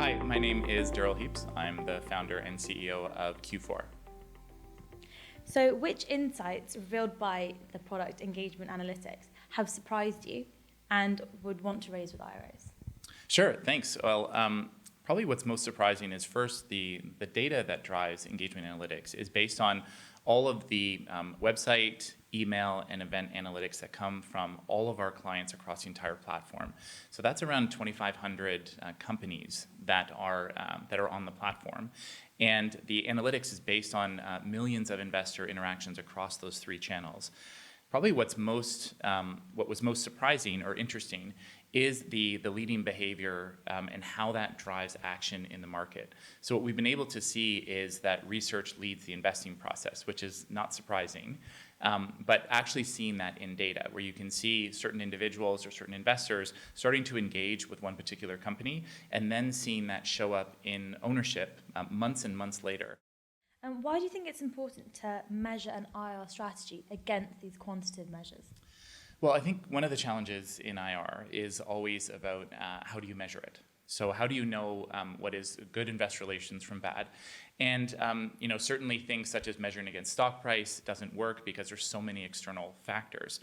Hi, my name is Darrell Heaps. I'm the founder and CEO of Q4. So which insights revealed by the product engagement analytics have surprised you and would want to raise with IRAs? Sure, thanks. Well, probably what's most surprising is first the data that drives engagement analytics is based on all of the website, email, and event analytics that come from all of our clients across the entire platform. So that's around 2,500 companies that are on the platform. And the analytics is based on millions of investor interactions across those three channels. Probably what was most surprising or interesting is the leading behavior and how that drives action in the market. So what we've been able to see is that research leads the investing process, which is not surprising, but actually seeing that in data, where you can see certain individuals or certain investors starting to engage with one particular company, and then seeing that show up in ownership months and months later. And why do you think it's important to measure an IR strategy against these quantitative measures? Well, I think one of the challenges in IR is always about how do you measure it? So how do you know what is good investor relations from bad? And certainly things such as measuring against stock price doesn't work because there's so many external factors.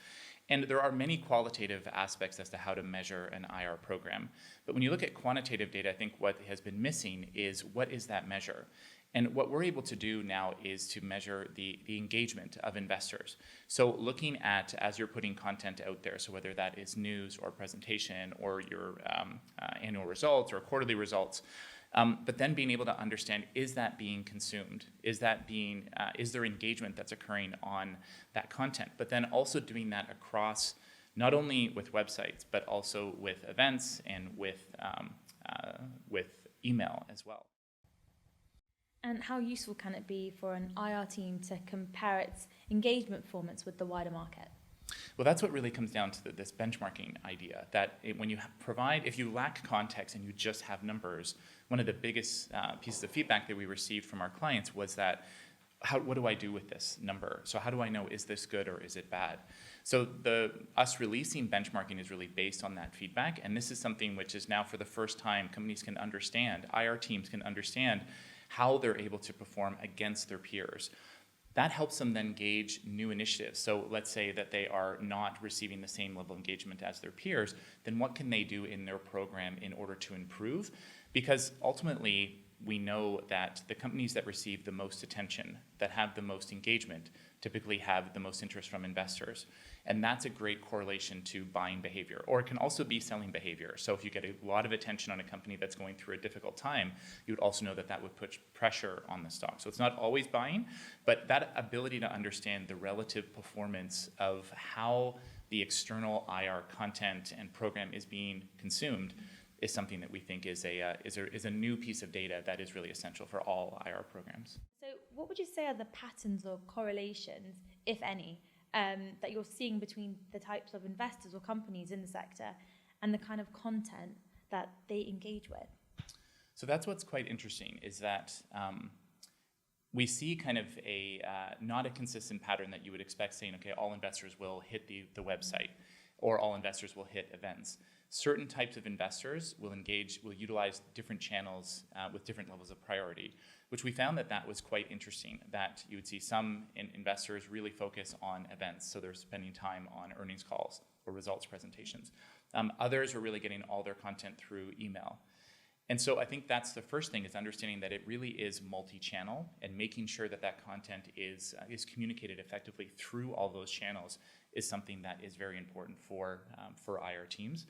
And there are many qualitative aspects as to how to measure an IR program. But when you look at quantitative data, I think what has been missing is what is that measure? And what we're able to do now is to measure the engagement of investors. So looking at, as you're putting content out there, so whether that is news or presentation or your annual results or quarterly results, but then being able to understand, is that being consumed? Is there engagement that's occurring on that content? But then also doing that across not only with websites, but also with events and with email as well. And how useful can it be for an IR team to compare its engagement performance with the wider market? Well, that's what really comes down to this benchmarking idea, that if you lack context and you just have numbers, one of the biggest pieces of feedback that we received from our clients was that, what do I do with this number? So how do I know, is this good or is it bad? So us releasing benchmarking is really based on that feedback, and this is something which is now for the first time companies can understand, IR teams can understand how they're able to perform against their peers. That helps them then gauge new initiatives. So let's say that they are not receiving the same level of engagement as their peers, then what can they do in their program in order to improve? Because ultimately, we know that the companies that receive the most attention, that have the most engagement, typically have the most interest from investors. And that's a great correlation to buying behavior, or it can also be selling behavior. So if you get a lot of attention on a company that's going through a difficult time, you would also know that that would put pressure on the stock. So it's not always buying, but that ability to understand the relative performance of how the external IR content and program is being consumed is something that we think is a new piece of data that is really essential for all IR programs. So what would you say are the patterns or correlations, if any, that you're seeing between the types of investors or companies in the sector and the kind of content that they engage with? So that's what's quite interesting, is that we see kind of not a consistent pattern that you would expect, saying, okay, all investors will hit the website or all investors will hit events. Certain types of investors will utilize different channels with different levels of priority, which we found that was quite interesting, that you would see some investors really focus on events, so they're spending time on earnings calls or results presentations. Others are really getting all their content through email. And so I think that's the first thing, is understanding that it really is multi-channel, and making sure that content is communicated effectively through all those channels is something that is very important for IR teams.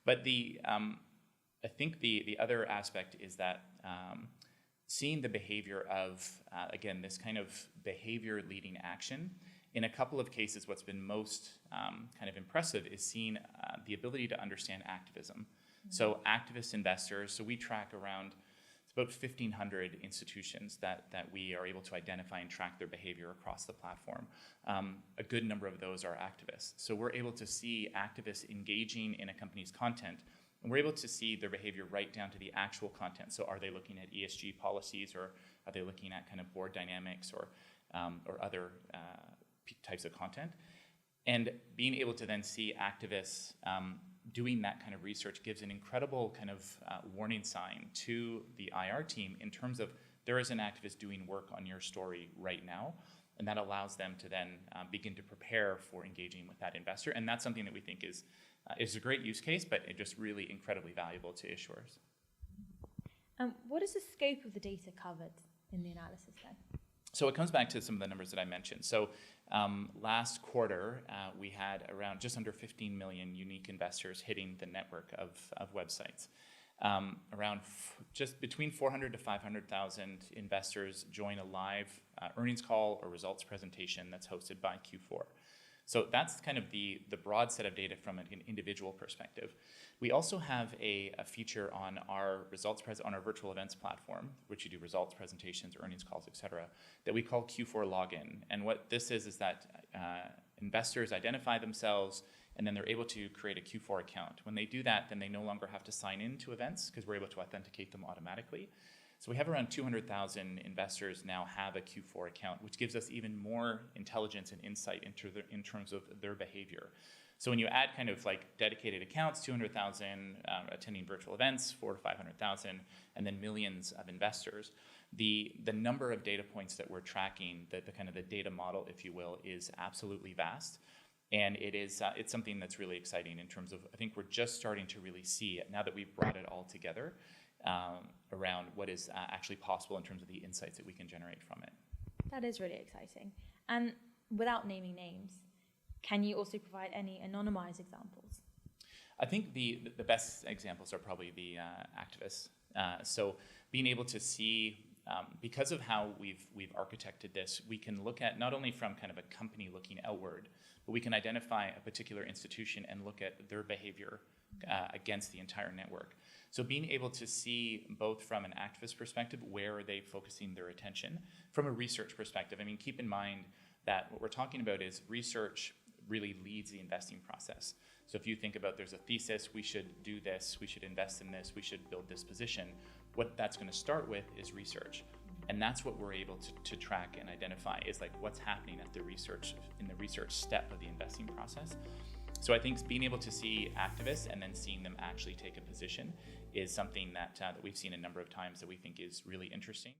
But I think the other aspect is that seeing the behavior of, again, this kind of behavior leading action. In a couple of cases, what's been most kind of impressive is seeing the ability to understand activism. Mm-hmm. So activist investors, so we track it's about 1,500 institutions that we are able to identify and track their behavior across the platform. A good number of those are activists. So we're able to see activists engaging in a company's content, and we're able to see their behavior right down to the actual content. So are they looking at ESG policies, or are they looking at kind of board dynamics or other types of content? And being able to then see activists doing that kind of research gives an incredible kind of warning sign to the IR team in terms of there is an activist doing work on your story right now, and that allows them to then begin to prepare for engaging with that investor. And that's something that we think is a great use case, but it just really incredibly valuable to issuers. What is the scope of the data covered in the analysis then? So it comes back to some of the numbers that I mentioned. So last quarter, we had around just under 15 million unique investors hitting the network of websites. Just between 400 to 500,000 investors join a live earnings call or results presentation that's hosted by Q4. So that's kind of the broad set of data from an individual perspective. We also have a feature on our on our virtual events platform, which you do results presentations, earnings calls, et cetera, that we call Q4 Login. And what this is that investors identify themselves, and then they're able to create a Q4 account. When they do that, then they no longer have to sign in to events because we're able to authenticate them automatically. So we have around 200,000 investors now have a Q4 account, which gives us even more intelligence and insight in terms of their behavior. So when you add kind of like dedicated accounts, 200,000 attending virtual events, 400 to 500,000, and then millions of investors, the number of data points that we're tracking, the kind of the data model, if you will, is absolutely vast. And it's something that's really exciting in terms of, I think we're just starting to really see it now that we've brought it all together around what is actually possible in terms of the insights that we can generate from it. That is really exciting. And without naming names, can you also provide any anonymized examples? I think the best examples are probably the activists. So being able to see, because of how we've architected this, we can look at not only from kind of a company looking outward, but we can identify a particular institution and look at their behavior against the entire network. So being able to see both from an activist perspective, where are they focusing their attention? From a research perspective, I mean, keep in mind that what we're talking about is research really leads the investing process. So if you think about there's a thesis, we should do this, we should invest in this, we should build this position, what that's going to start with is research. And that's what we're able to track and identify is like what's happening at in the research step of the investing process. So I think being able to see activists and then seeing them actually take a position is something that we've seen a number of times that we think is really interesting.